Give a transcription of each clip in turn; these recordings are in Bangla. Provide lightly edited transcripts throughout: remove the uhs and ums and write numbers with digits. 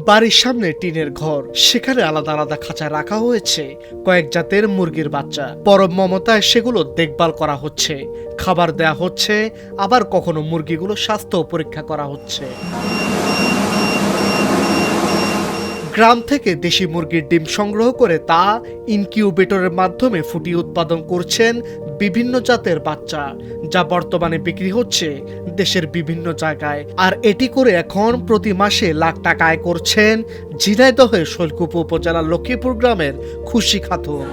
বাড়ির সামনে টিনের ঘর, সেখানে আলাদা আলাদা খাঁচায় রাখা হয়েছে কয়েক জাতের মুরগির বাচ্চা। পরম মমতায় সেগুলো দেখভাল করা হচ্ছে, খাবার দেয়া হচ্ছে, আবার কখনো মুরগিগুলো স্বাস্থ্য পরীক্ষা করা হচ্ছে। গ্রাম থেকে দেশি মুরগির ডিম সংগ্রহ করে তা ইনকিউবেটরের মাধ্যমে ফুটিয়ে উৎপাদন করছেন বিভিন্ন জাতের বাচ্চা, যা বর্তমানে বিক্রি হচ্ছে দেশের বিভিন্ন জায়গায়। আর এটি করে এখন প্রতি মাসে লাখ টাকা আয় করছেন ঝিনাইদহের শৈলকুপা উপজেলার লক্ষ্মীপুর গ্রামের খুশি খাতুন।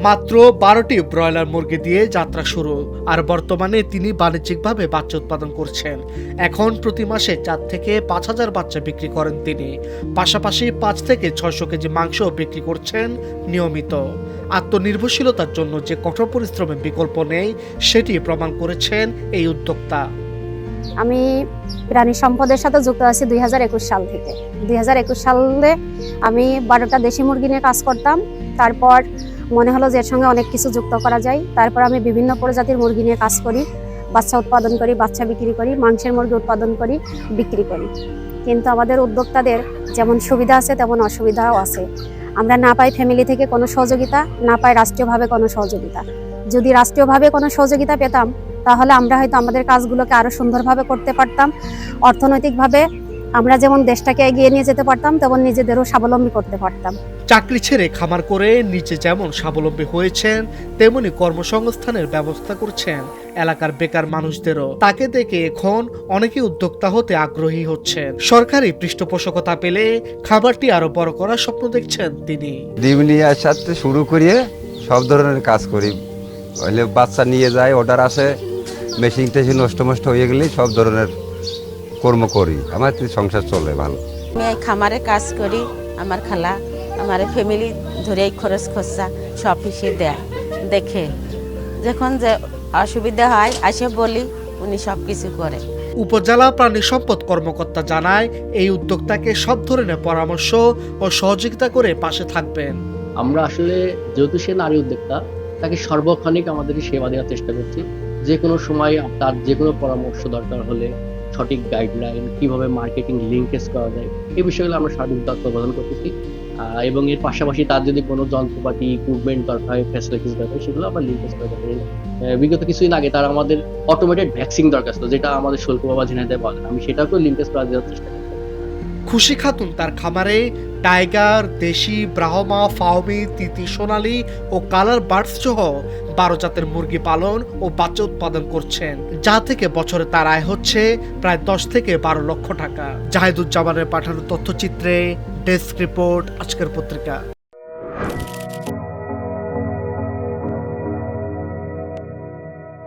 মাত্র 12টি ব্রয়লার মুরগি দিয়ে যাত্রা শুরু, আর বর্তমানে তিনি বাণিজ্যিকভাবে বাচ্চা উৎপাদন করছেন। এখন প্রতি মাসে 4 থেকে 5,000 বাচ্চা বিক্রি করেন তিনি। পাশাপাশি 5 থেকে 600 কেজি মাংস বিক্রি করছেন নিয়মিত। আত্মনির্ভরশীলতার জন্য যে কঠোর পরিশ্রমের বিকল্প নেই, সেটি প্রমাণ করেছেন এই উদ্যোক্তা। আমি প্রাণী সম্পদের সাথে যুক্ত আছি 2021 সাল থেকে। 2021 সালে আমি 12টা দেশি মুরগি নিয়ে কাজ করতাম। তারপর মনে হলো যে এর সঙ্গে অনেক কিছু যুক্ত করা যায়। তারপর আমি বিভিন্ন প্রজাতির মুরগি নিয়ে কাজ করি, বাচ্চা উৎপাদন করি, বাচ্চা বিক্রি করি, মাংসের মুরগি উৎপাদন করি, বিক্রি করি। কিন্তু আমাদের উদ্যোক্তাদের যেমন সুবিধা আছে তেমন অসুবিধাও আছে। আমরা না পাই ফ্যামিলি থেকে কোনো সহযোগিতা, না পাই রাষ্ট্রীয়ভাবে কোনো সহযোগিতা। যদি রাষ্ট্রীয়ভাবে কোনো সহযোগিতা পেতাম তাহলে আমরা হয়তো আমাদের কাজগুলোকে আরো সুন্দরভাবে করতে পারতাম। অর্থনৈতিকভাবে আমরা যেমন দেশটাকে এগিয়ে নিয়ে যেতে পারতাম, তেমন নিজেদেরও স্বাবলম্বী করতে পারতাম। চাকরি ছেড়ে খামার করে নিজে যেমন স্বাবলম্বী হয়েছেন, তেমনি কর্মসংস্থানের ব্যবস্থা করছেন এলাকার বেকার মানুষদেরও। তাকে দেখে এখন অনেকে উদ্যোক্তা হতে আগ্রহী হচ্ছেন। সরকারি পৃষ্ঠপোষকতা পেলে খামারটি আরো বড় করার স্বপ্ন দেখছেন তিনি। ডিম নিয়ে আসাতে শুরু করিয়ে সব ধরনের কাজ করি। হলে বাচ্চা নিয়ে যায়, অর্ডার আসে, মেশিন টেশিন নষ্ট হয়ে গেলে সব ধরনের কর্ম করি। আমার সংসার চলে ভালো। আমি এই খামারে কাজ করি। আমার খালা আমার ফ্যামিলি ধরে এই খরচ খরচা সব হিসেবে দেয়। দেখে যখন যে অসুবিধা হয় আসে বলি, উনি সব কিছু করে। উপজেলা প্রাণী সম্পদ কর্মকর্তা জানায়, এই উদ্যোক্তাকে সব ধরনের পরামর্শ ও সহযোগিতা করে পাশে থাকবেন। আমরা আসলে যেহেতু সে নারী উদ্যোক্তা, তাকে সর্বক্ষণিক আমাদের সেবা দেওয়ার চেষ্টা করছি। যে কোনো সময় তার যে কোনো পরামর্শ দরকার হলে, সঠিক গাইডলাইন, কিভাবে মার্কেটিং লিঙ্কেজ করা যায়, এই বিষয়গুলো আমরা সার্বিক তত্ত্বাবধান করতেছি। এবং এর পাশাপাশি তার যদি কোনো যন্ত্রপাতি, ইকুইপমেন্ট দরকার হয়, ফ্যাসিলিটিস দরকার, সেগুলো আমরা লিঙ্কেজ করে দেবো। বিগত কিছুদিন আগে তার আমাদের অটোমেটেড ভ্যাকসিন দরকার ছিল, যেটা আমাদের শৈলকুপা বা ঝিনাইদহে বলেন, আমি সেটাকেও লিঙ্কেজ করা দেওয়ার চেষ্টা করি। খুশি খাতুন তার খামারে টাইগার, দেশি, ব্রাহ্মা, ফাউমি, তিতি, সোনালী ও কালার বার্ডস সহ 12 জাতের মুরগি পালন ও বাচ্চা উৎপাদন করছেন, যা থেকে বছরে তার আয় হচ্ছে প্রায় 10 থেকে 12 লক্ষ টাকা। জাহিদুজ্জামানের পাঠানো তথ্যচিত্রে ডেস্ক রিপোর্ট, আজকের পত্রিকা।